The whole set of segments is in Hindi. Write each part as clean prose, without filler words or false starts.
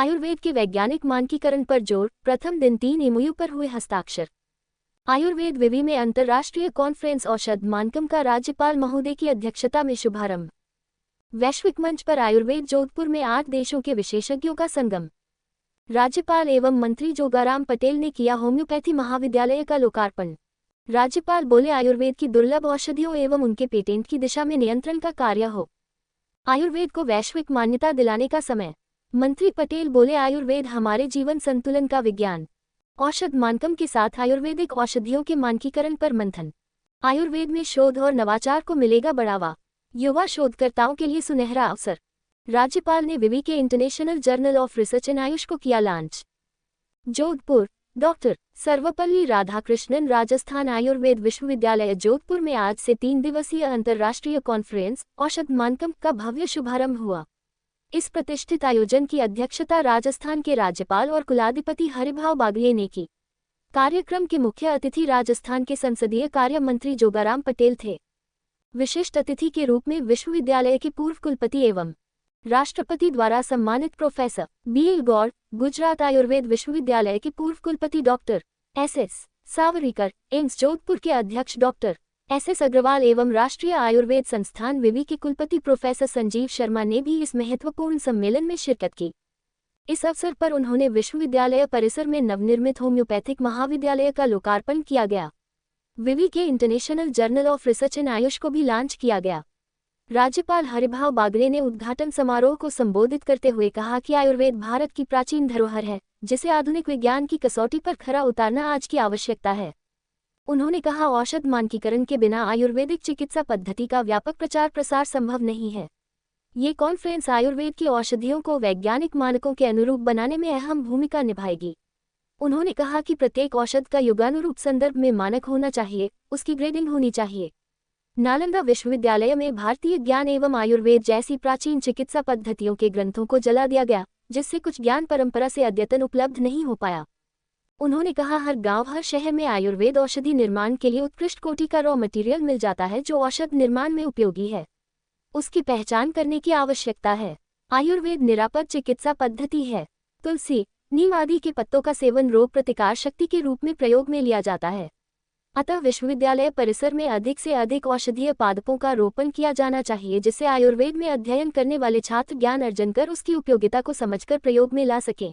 आयुर्वेद के वैज्ञानिक मानकीकरण पर जोर, प्रथम दिन 3 एमओयू पर हुए हस्ताक्षर। आयुर्वेद विवि में अंतर्राष्ट्रीय कॉन्फ्रेंस औषध मानकम का राज्यपाल महोदय की अध्यक्षता में शुभारंभ। वैश्विक मंच पर आयुर्वेद जोधपुर में 8 देशों के विशेषज्ञों का संगम। राज्यपाल एवं मंत्री जोगाराम पटेल ने किया होम्योपैथी महाविद्यालय का लोकार्पण। राज्यपाल बोले, आयुर्वेद की दुर्लभ औषधियों एवं उनके पेटेंट की दिशा में नियंत्रण का कार्य हो। आयुर्वेद को वैश्विक मान्यता दिलाने का समय। मंत्री पटेल बोले, आयुर्वेद हमारे जीवन संतुलन का विज्ञान। औषध मानकम के साथ आयुर्वेदिक औषधियों के मानकीकरण पर मंथन। आयुर्वेद में शोध और नवाचार को मिलेगा बढ़ावा। युवा शोधकर्ताओं के लिए सुनहरा अवसर। राज्यपाल ने विवि के इंटरनेशनल जर्नल ऑफ रिसर्च इन आयुष को किया लॉन्च। जोधपुर, डॉक्टर सर्वपल्ली राधाकृष्णन राजस्थान आयुर्वेद विश्वविद्यालय जोधपुर में आज से 3 दिवसीय अंतर्राष्ट्रीय कॉन्फ्रेंस औषध मानकम का भव्य शुभारंभ हुआ। इस प्रतिष्ठित आयोजन की अध्यक्षता राजस्थान के राज्यपाल और कुलाधिपति हरिभाव बागले ने की। कार्यक्रम के मुख्य अतिथि राजस्थान के संसदीय कार्य मंत्री जोगाराम पटेल थे। विशिष्ट अतिथि के रूप में विश्वविद्यालय के पूर्व कुलपति एवं राष्ट्रपति द्वारा सम्मानित प्रोफेसर बीएल गौड़, गुजरात आयुर्वेद विश्वविद्यालय के पूर्व कुलपति डॉक्टर एसएस सावरीकर, एम्स जोधपुर के अध्यक्ष डॉक्टर एसएस अग्रवाल एवं राष्ट्रीय आयुर्वेद संस्थान विवि के कुलपति प्रोफेसर संजीव शर्मा ने भी इस महत्वपूर्ण सम्मेलन में शिरकत की। इस अवसर पर उन्होंने विश्वविद्यालय परिसर में नवनिर्मित होम्योपैथिक महाविद्यालय का लोकार्पण किया गया। विवि के इंटरनेशनल जर्नल ऑफ रिसर्च इन आयुष को भी लॉन्च किया गया। राज्यपाल हरिभाव बागले ने उद्घाटन समारोह को संबोधित करते हुए कहा कि आयुर्वेद भारत की प्राचीन धरोहर है, जिसे आधुनिक विज्ञान की कसौटी पर खरा उतारना आज की आवश्यकता है। उन्होंने कहा, औषध मानकीकरण के बिना आयुर्वेदिक चिकित्सा पद्धति का व्यापक प्रचार प्रसार संभव नहीं है। ये कॉन्फ्रेंस आयुर्वेद की औषधियों को वैज्ञानिक मानकों के अनुरूप बनाने में अहम भूमिका निभाएगी। उन्होंने कहा कि प्रत्येक औषध का युगानुरूप संदर्भ में मानक होना चाहिए, उसकी ग्रेडिंग होनी चाहिए। नालंदा विश्वविद्यालय में भारतीय ज्ञान एवं आयुर्वेद जैसी प्राचीन चिकित्सा पद्धतियों के ग्रंथों को जला दिया गया, जिससे कुछ ज्ञान परंपरा से अद्यतन उपलब्ध नहीं हो पाया। उन्होंने कहा, हर गांव हर शहर में आयुर्वेद औषधि निर्माण के लिए उत्कृष्ट कोटि का रॉ मटेरियल मिल जाता है, जो औषध निर्माण में उपयोगी है। उसकी पहचान करने की आवश्यकता है। आयुर्वेद निरापद चिकित्सा पद्धति है। तुलसी, नीम आदि के पत्तों का सेवन रोग प्रतिकार शक्ति के रूप में प्रयोग में लिया जाता है। अतः विश्वविद्यालय परिसर में अधिक से अधिक औषधीय पादपों का रोपण किया जाना चाहिए, जिससे आयुर्वेद में अध्ययन करने वाले छात्र ज्ञान अर्जन कर उसकी उपयोगिता को समझकर प्रयोग में ला सकें।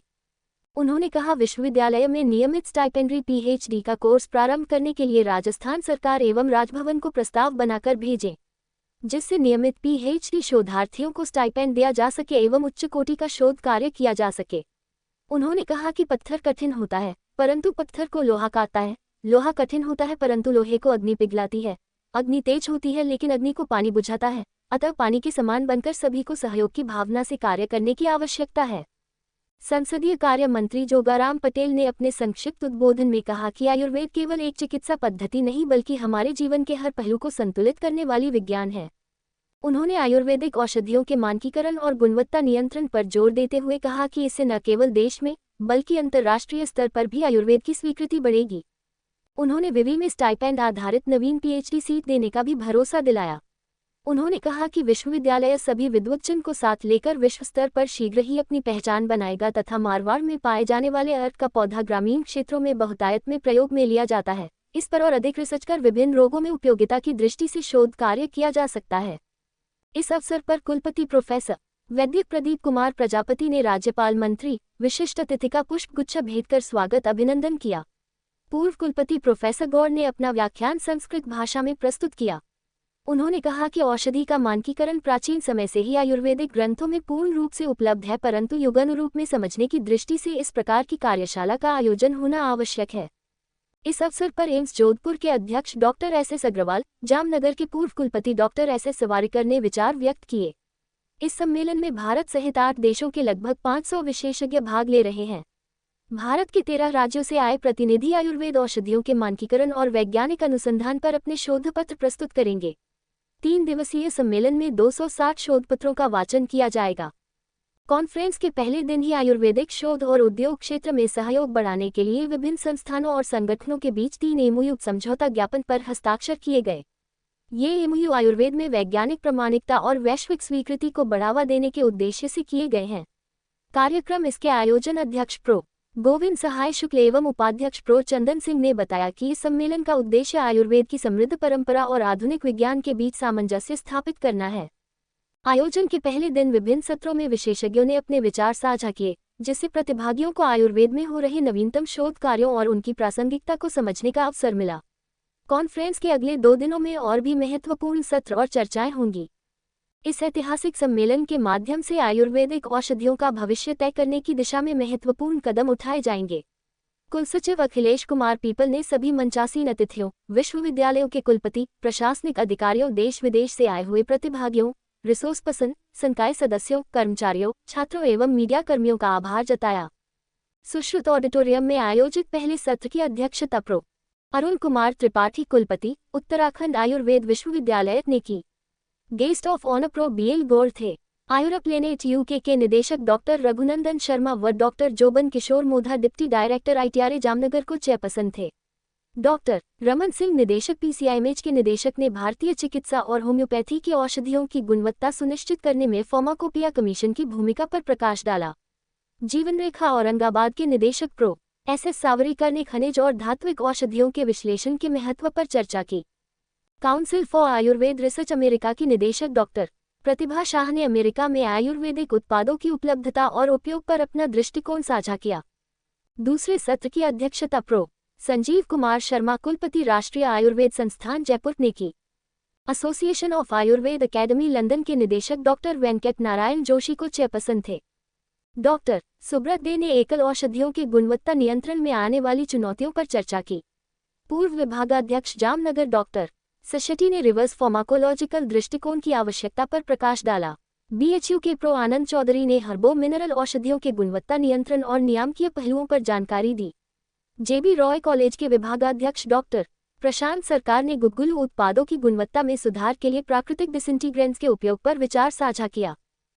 उन्होंने कहा, विश्वविद्यालय में नियमित स्टाइपेंडरी पीएचडी का कोर्स प्रारंभ करने के लिए राजस्थान सरकार एवं राजभवन को प्रस्ताव बनाकर भेजें, जिससे नियमित पीएचडी शोधार्थियों को स्टाइपेंड दिया जा सके एवं उच्च कोटि का शोध कार्य किया जा सके। उन्होंने कहा कि पत्थर कठिन होता है, परंतु पत्थर को लोहा काटता है। लोहा कठिन होता है, परंतु लोहे को अग्नि पिघलाती है। अग्नि तेज होती है, लेकिन अग्नि को पानी बुझाता है। अतः पानी के समान बनकर सभी को सहयोग की भावना से कार्य करने की आवश्यकता है। संसदीय कार्य मंत्री जोगाराम पटेल ने अपने संक्षिप्त उद्बोधन में कहा कि आयुर्वेद केवल एक चिकित्सा पद्धति नहीं, बल्कि हमारे जीवन के हर पहलू को संतुलित करने वाली विज्ञान है। उन्होंने आयुर्वेदिक औषधियों के मानकीकरण और गुणवत्ता नियंत्रण पर जोर देते हुए कहा कि इससे न केवल देश में बल्कि अंतर्राष्ट्रीय स्तर पर भी आयुर्वेद की स्वीकृति बढ़ेगी। उन्होंने विवि में स्टाइपेंड आधारित नवीन पीएचडी सीट देने का भी भरोसा दिलाया। उन्होंने कहा कि विश्वविद्यालय सभी विद्वज्जन को साथ लेकर विश्व स्तर पर शीघ्र ही अपनी पहचान बनाएगा तथा मारवाड़ में पाए जाने वाले अर्क का पौधा ग्रामीण क्षेत्रों में बहुतायत में प्रयोग में लिया जाता है। इस पर और अधिक रिसर्च कर विभिन्न रोगों में उपयोगिता की दृष्टि से शोध कार्य किया जा सकता है। इस अवसर पर कुलपति प्रोफेसर वैद्य प्रदीप कुमार प्रजापति ने राज्यपाल मंत्री विशिष्ट अतिथि का पुष्प गुच्छा भेंट कर स्वागत अभिनंदन किया। पूर्व कुलपति प्रोफेसर गौड़ ने अपना व्याख्यान संस्कृत भाषा में प्रस्तुत किया। उन्होंने कहा कि औषधि का मानकीकरण प्राचीन समय से ही आयुर्वेदिक ग्रंथों में पूर्ण रूप से उपलब्ध है, परंतु युगानुरूप में समझने की दृष्टि से इस प्रकार की कार्यशाला का आयोजन होना आवश्यक है। इस अवसर पर एम्स जोधपुर के अध्यक्ष डॉक्टर एसएस अग्रवाल, जामनगर के पूर्व कुलपति डॉक्टर एसएस सावरीकर ने विचार व्यक्त किए। इस सम्मेलन में भारत सहित 8 देशों के लगभग 500 विशेषज्ञ भाग ले रहे हैं। भारत के 13 राज्यों से आए प्रतिनिधि आयुर्वेद औषधियों के मानकीकरण और वैज्ञानिक अनुसंधान पर अपने शोध पत्र प्रस्तुत करेंगे। 3 दिवसीय सम्मेलन में 260 शोधपत्रों का वाचन किया जाएगा। कॉन्फ्रेंस के पहले दिन ही आयुर्वेदिक शोध और उद्योग क्षेत्र में सहयोग बढ़ाने के लिए विभिन्न संस्थानों और संगठनों के बीच 3 एमओयू समझौता ज्ञापन पर हस्ताक्षर किए गए। ये एमओयू आयुर्वेद में वैज्ञानिक प्रामाणिकता और वैश्विक स्वीकृति को बढ़ावा देने के उद्देश्य से किए गए हैं। कार्यक्रम इसके आयोजन अध्यक्ष प्रो गोविंद सहाय शुक्ल एवं उपाध्यक्ष प्रो चंदन सिंह ने बताया कि इस सम्मेलन का उद्देश्य आयुर्वेद की समृद्ध परंपरा और आधुनिक विज्ञान के बीच सामंजस्य स्थापित करना है। आयोजन के पहले दिन विभिन्न सत्रों में विशेषज्ञों ने अपने विचार साझा किए, जिससे प्रतिभागियों को आयुर्वेद में हो रहे नवीनतम शोध कार्यों और उनकी प्रासंगिकता को समझने का अवसर मिला। कॉन्फ्रेंस के अगले 2 दिनों में और भी महत्वपूर्ण सत्र और चर्चाएं होंगी। इस ऐतिहासिक सम्मेलन के माध्यम से आयुर्वेदिक औषधियों का भविष्य तय करने की दिशा में महत्वपूर्ण कदम उठाए जाएंगे। कुलसचिव अखिलेश कुमार पीपल ने सभी मंचासीन अतिथियों, विश्वविद्यालयों के कुलपति, प्रशासनिक अधिकारियों, देश विदेश से आए हुए प्रतिभागियों, रिसोर्स पर्सन, संकाय सदस्यों, कर्मचारियों, छात्रों एवं मीडिया कर्मियों का आभार जताया। सुश्रुत ऑडिटोरियम में आयोजित पहले सत्र की अध्यक्षता प्रो अरुण कुमार त्रिपाठी कुलपति, उत्तराखंड आयुर्वेद विश्वविद्यालय ने की। Guest of honour prof BL Gaur थे। आयुर्प्लेनेट UK के निदेशक डॉक्टर रघुनंदन शर्मा व डॉक्टर जोबन किशोर मोधा डिप्टी डायरेक्टर ITRA जामनगर को चेयरपर्सन थे। डॉक्टर रमन सिंह निदेशक PCIMH के निदेशक ने भारतीय चिकित्सा और होम्योपैथी की औषधियों की गुणवत्ता सुनिश्चित करने में फार्माकोपिया कमीशन की भूमिका पर प्रकाश डाला। जीवन रेखा औरंगाबाद के निदेशक प्रो SS सावरीकर ने खनिज और धात्विक औषधियों के विश्लेषण के महत्व पर चर्चा की। Council for Ayurveda research America की निदेशक डॉक्टर प्रतिभा शाह ने अमेरिका में आयुर्वेदिक उत्पादों की उपलब्धता और उपयोग पर अपना दृष्टिकोण साझा किया। दूसरे सत्र की अध्यक्षता प्रो संजीव कुमार शर्मा कुलपति राष्ट्रीय आयुर्वेद संस्थान जयपुर ने की। Association of Ayurveda academy London के निदेशक डॉक्टर वेंकट नारायण जोशी को चेयरपर्सन थे। डॉक्टर सुब्रत डे ने एकल औषधियों के गुणवत्ता नियंत्रण में आने वाली चुनौतियों पर चर्चा की। पूर्व विभागाध्यक्ष जामनगर डॉक्टर सशेट्टी ने रिवर्स फार्माकोलॉजिकल दृष्टिकोण की आवश्यकता पर प्रकाश डाला। BHU के प्रो आनंद चौधरी ने हर्बो मिनरल औषधियों के गुणवत्ता नियंत्रण और नियामकीय पहलुओं पर जानकारी दी। JB रॉय कॉलेज के विभागाध्यक्ष डॉक्टर प्रशांत सरकार ने गुग्गुलू उत्पादों की गुणवत्ता में सुधार के लिए प्राकृतिक डिसइंटीग्रेंट्स के उपयोग पर विचार साझा किया।